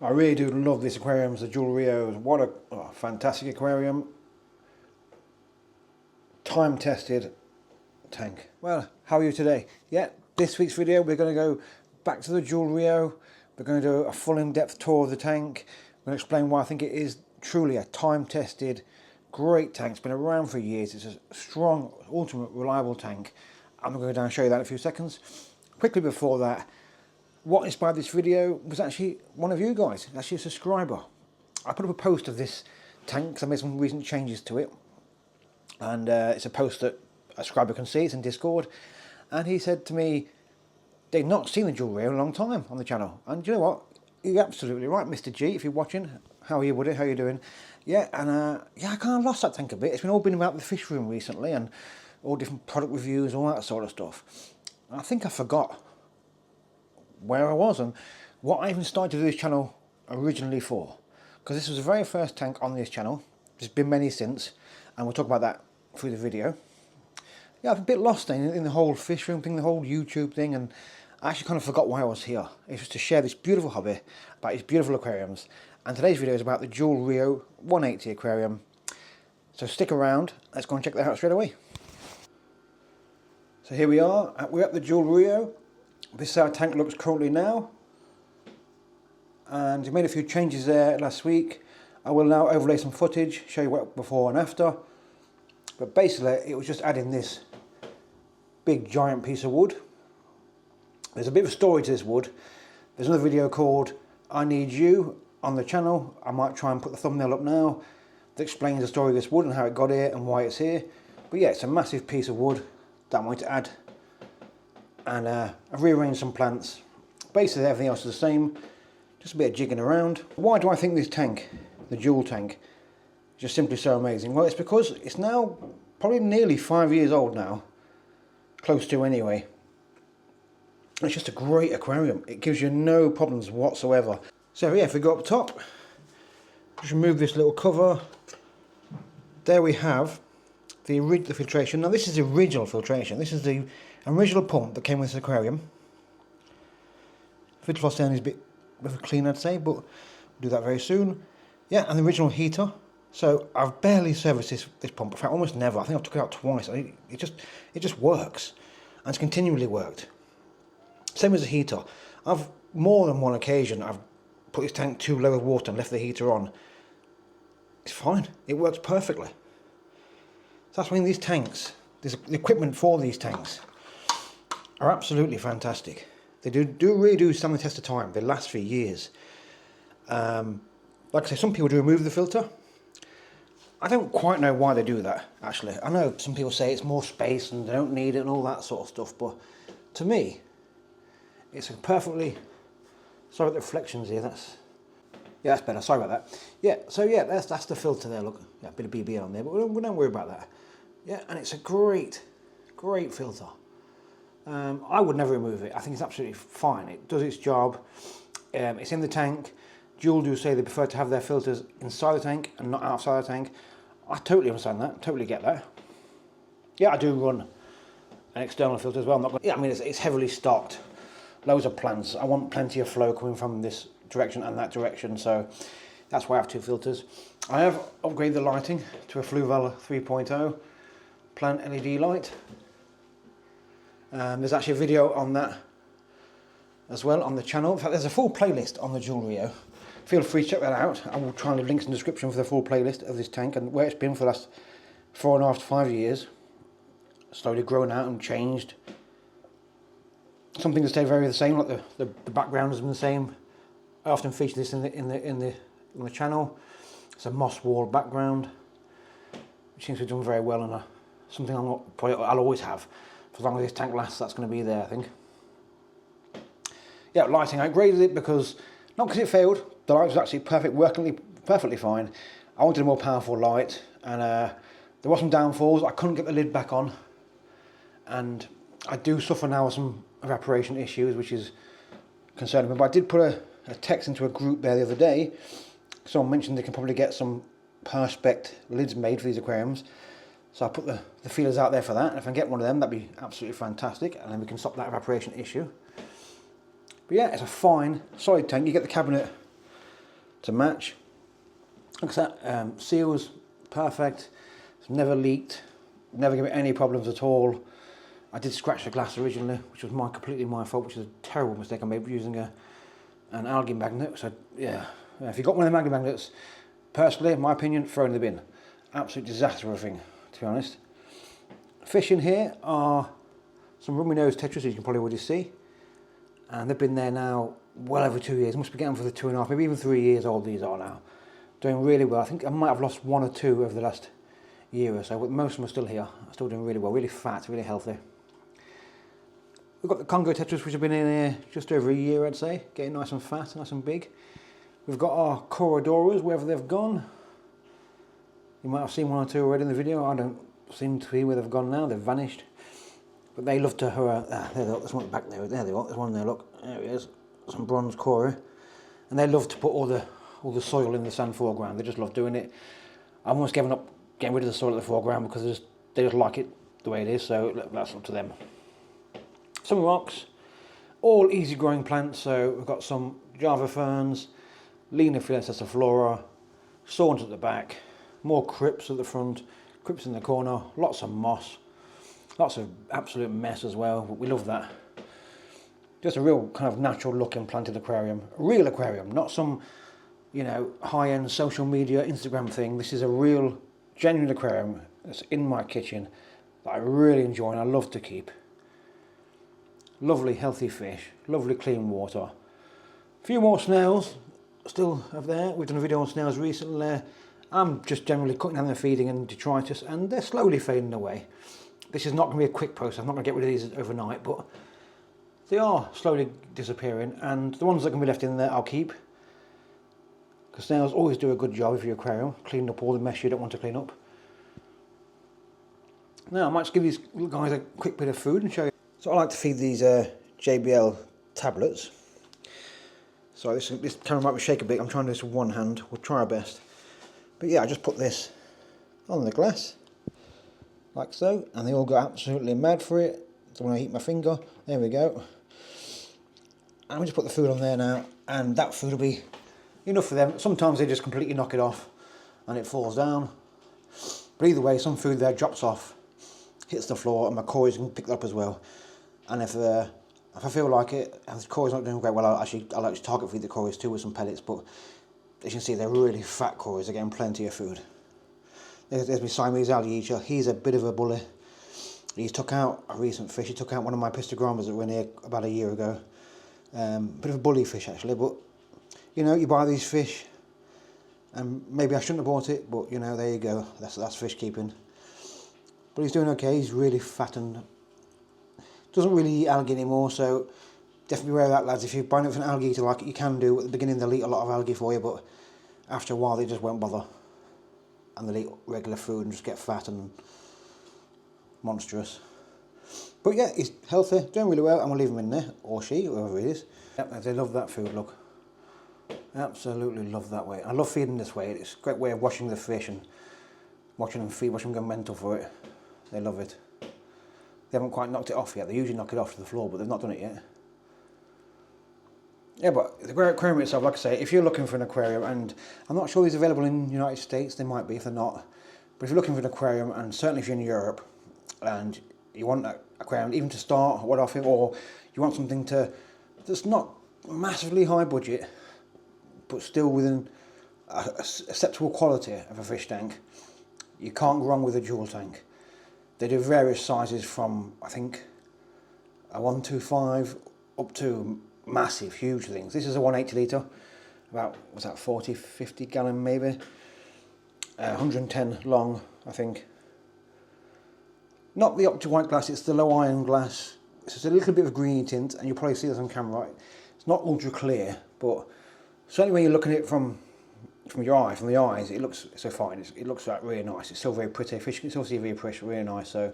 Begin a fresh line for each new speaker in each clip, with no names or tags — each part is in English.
I really do love this aquarium, the Juwel Rio. What a fantastic aquarium. Time tested tank. Well, how are you today? Yeah, this week's video we're going to go back to the Juwel Rio. We're going to do a full in-depth tour of the tank. I'm going to explain why I think it is truly a time tested great tank. It's been around for years. It's a strong, ultimate, reliable tank. I'm going to go down and show you that in a few seconds. Quickly before that, what inspired this video was actually one of you guys, actually a subscriber. I put up a post of this tank because I made some recent changes to it, and it's a post that a subscriber can see. It's in Discord, and he said to me they'd not seen the Juwel Rio in a long time on the channel. And you know what, you're absolutely right, Mr. G, if you're watching. How are you, buddy? How are you doing? Yeah, and yeah, I kind of lost that tank a bit. It's been all been about the fish room recently and all different product reviews, all that sort of stuff. And I think I forgot where I was and what I even started to do this channel originally for, because this was the very first tank on this channel. There's been many since, and we'll talk about that through the video. Yeah, I've been a bit lost in the whole fish room thing, the whole YouTube thing, and I actually kind of forgot why I was here. It was to share this beautiful hobby about these beautiful aquariums, and today's video is about the Juwel Rio 180 aquarium. So stick around, let's go and check that out straight away. So here we are, we're at the Juwel Rio. This is how our tank looks currently now, and we made a few changes there last week. I will now overlay some footage, show you what before and after, but basically it was just adding this big giant piece of wood. There's a bit of a story to this wood. There's another video called I Need You on the channel. I might try and put the thumbnail up now that explains the story of this wood and how it got here and why it's here. But yeah, it's a massive piece of wood that I'm going to add. And I've rearranged some plants. Basically everything else is the same, just a bit of jigging around. Why do I think this tank, the Juwel tank, is just simply so amazing? Well, it's because it's now probably nearly 5 years old now, close to anyway. It's just a great aquarium. It gives you no problems whatsoever. So yeah, if we go up top, just remove this little cover. There we have the filtration. Now this is the original filtration. This is the original pump that came with this aquarium. Filter floss down is a bit of a clean, I'd say, but we'll do that very soon. Yeah, and the original heater. So I've barely serviced this pump. In fact, almost never. I think I took it out twice. It just works, and it's continually worked. Same as the heater. I've more than one occasion I've put this tank too low with water and left the heater on. It's fine. It works perfectly. So that's when these tanks, the equipment for these tanks, are absolutely fantastic. They really do stand the test of time. They last for years. Like I say, some people do remove the filter. I don't quite know why they do that, actually. I know some people say it's more space and they don't need it and all that sort of stuff, but to me, it's a perfectly... Sorry about the reflections here, yeah, that's better, sorry about that. Yeah, so yeah, that's the filter there, look. Yeah, a bit of BB on there, but we don't worry about that. Yeah, and it's a great filter. I would never remove it. I think it's absolutely fine. It does its job. It's in the tank. Juwel do say they prefer to have their filters inside the tank and not outside the tank. I totally understand that, totally get that. Yeah, I do run an external filter as well. I'm not gonna, yeah, I mean, it's heavily stocked. Loads of plants. I want plenty of flow coming from this direction and that direction, so that's why I have two filters. I have upgraded the lighting to a Fluval 3.0 plant LED light. There's actually a video on that as well on the channel. In fact, there's a full playlist on the Juwel Rio. Feel free to check that out. I will try and leave links in the description for the full playlist of this tank and where it's been for the last 4.5 to 5 years. Slowly grown out and changed. Some things stay very the same, like the background has been the same. I often feature this on the channel. It's a moss wall background, which seems to be done very well, and something I'll always have for as long as this tank lasts. That's going to be there, I think. Yeah, lighting, I upgraded it because not because it failed. The light was actually perfectly fine. I wanted a more powerful light, and there were some downfalls. I couldn't get the lid back on, and I do suffer now with some evaporation issues, which is concerning me. But I did put a text into a group there the other day. Someone mentioned they can probably get some Perspex lids made for these aquariums. So I put the feelers out there for that. And if I can get one of them, that'd be absolutely fantastic. And then we can stop that evaporation issue. But yeah, it's a fine, solid tank. You get the cabinet to match. Look at that, seals, perfect. It's never leaked, never given any problems at all. I did scratch the glass originally, which was completely my fault, which is a terrible mistake I made using an algae magnet. So yeah, if you've got one of the algae magnets, personally, in my opinion, throw in the bin. Absolute disaster of a thing, to be honest. Fish in here are some rummy nose tetras, as you can probably already see. And they've been there now well over 2 years. Must be getting for the 2.5, maybe even 3 years old these are now. Doing really well. I think I might have lost 1 or 2 over the last year or so, but most of them are still here. Still doing really well, really fat, really healthy. We've got the Congo tetras, which have been in here just over a year, I'd say. Getting nice and fat, nice and big. We've got our Coradoras, wherever they've gone. You might have seen 1 or 2 already in the video. I don't seem to be where they've gone now. They've vanished. But they love to there they look, there's one back there. There they are, there's one there, look. There he is. Some bronze Cora. And they love to put all the soil in the sand foreground. They just love doing it. I've almost given up getting rid of the soil at the foreground because they just like it the way it is, so that's up to them. Some rocks, all easy growing plants. So we've got some Java ferns, Lena flora, Swans at the back, more crypts at the front, crypts in the corner, lots of moss, lots of absolute mess as well, but we love that. Just a real kind of natural looking planted aquarium, a real aquarium, not some, you know, high-end social media Instagram thing. This is a real genuine aquarium that's in my kitchen that I really enjoy and I love to keep. Lovely healthy fish, lovely clean water. A few more snails still up there. We've done a video on snails recently. I'm just generally cutting down their feeding and detritus, and they're slowly fading away. This is not going to be a quick process. I'm not going to get rid of these overnight, but they are slowly disappearing, and the ones that can be left in there I'll keep, because snails always do a good job of your aquarium, cleaning up all the mess you don't want to clean up. Now I might just give these little guys a quick bit of food and show you. So I like to feed these JBL tablets. So this camera might be shaking a bit. I'm trying to do this with one hand. We'll try our best. But yeah, I just put this on the glass, like so, and they all go absolutely mad for it. So when I eat my finger, there we go. And we just put the food on there now, and that food will be enough for them. Sometimes they just completely knock it off and it falls down. But either way, some food there drops off, hits the floor, and my cories can pick that up as well. And if I feel like it, and the cories not doing great well, I like to target feed the cories too with some pellets. But as you can see, they're really fat cories. They're getting plenty of food. There's my Siamese algae eater. He's a bit of a bully. He's took out a recent fish. He took out one of my pistogramas that were in here about a year ago. Bit of a bully fish actually, but you know, you buy these fish, and maybe I shouldn't have bought it, but you know, there you go. That's fish keeping. But he's doing okay. He's really fat and doesn't really eat algae anymore, so definitely beware of that, lads. If you're buying it for an algae eater like you can do, at the beginning they'll eat a lot of algae for you, but after a while they just won't bother. And they'll eat regular food and just get fat and monstrous. But yeah, he's healthy, doing really well, and we'll leave him in there, or she, whoever it is. Yep, they love that food, look. Absolutely love that way. I love feeding this way. It's a great way of washing the fish and watching them feed, watching them go mental for it. They love it. They haven't quite knocked it off yet. They usually knock it off to the floor, but they've not done it yet. Yeah, but the aquarium itself, like I say, if you're looking for an aquarium, and I'm not sure these are available in the United States, they might be if they're not, but if you're looking for an aquarium, and certainly if you're in Europe, and you want an aquarium even to start, what off it, or you want something that's not massively high budget, but still within a acceptable quality of a fish tank, you can't go wrong with a Juwel tank. They do various sizes from, I think, a 125 up to massive, huge things. This is a 180 litre, about, what's that, 40, 50 gallon maybe, 110 long, I think. Not the optic white glass, it's the low iron glass. It's just a little bit of greeny tint, and you'll probably see this on camera. It's not ultra clear, but certainly when you're looking at it from the eyes, it looks so fine. It looks like really nice. It's still very pretty. Fish can still see very pretty, really nice. So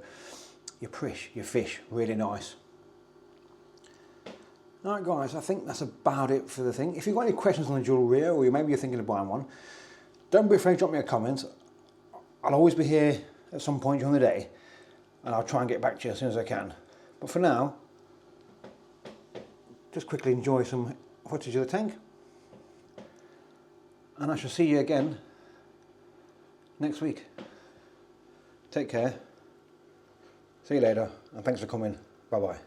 your fish, really nice. Alright guys, I think that's about it for the thing. If you've got any questions on the Juwel Rio, or maybe you're thinking of buying one, don't be afraid to drop me a comment. I'll always be here at some point during the day, and I'll try and get back to you as soon as I can. But for now, just quickly enjoy some footage of the tank. and I shall see you again next week. Take care. See you later, and thanks for coming. Bye bye.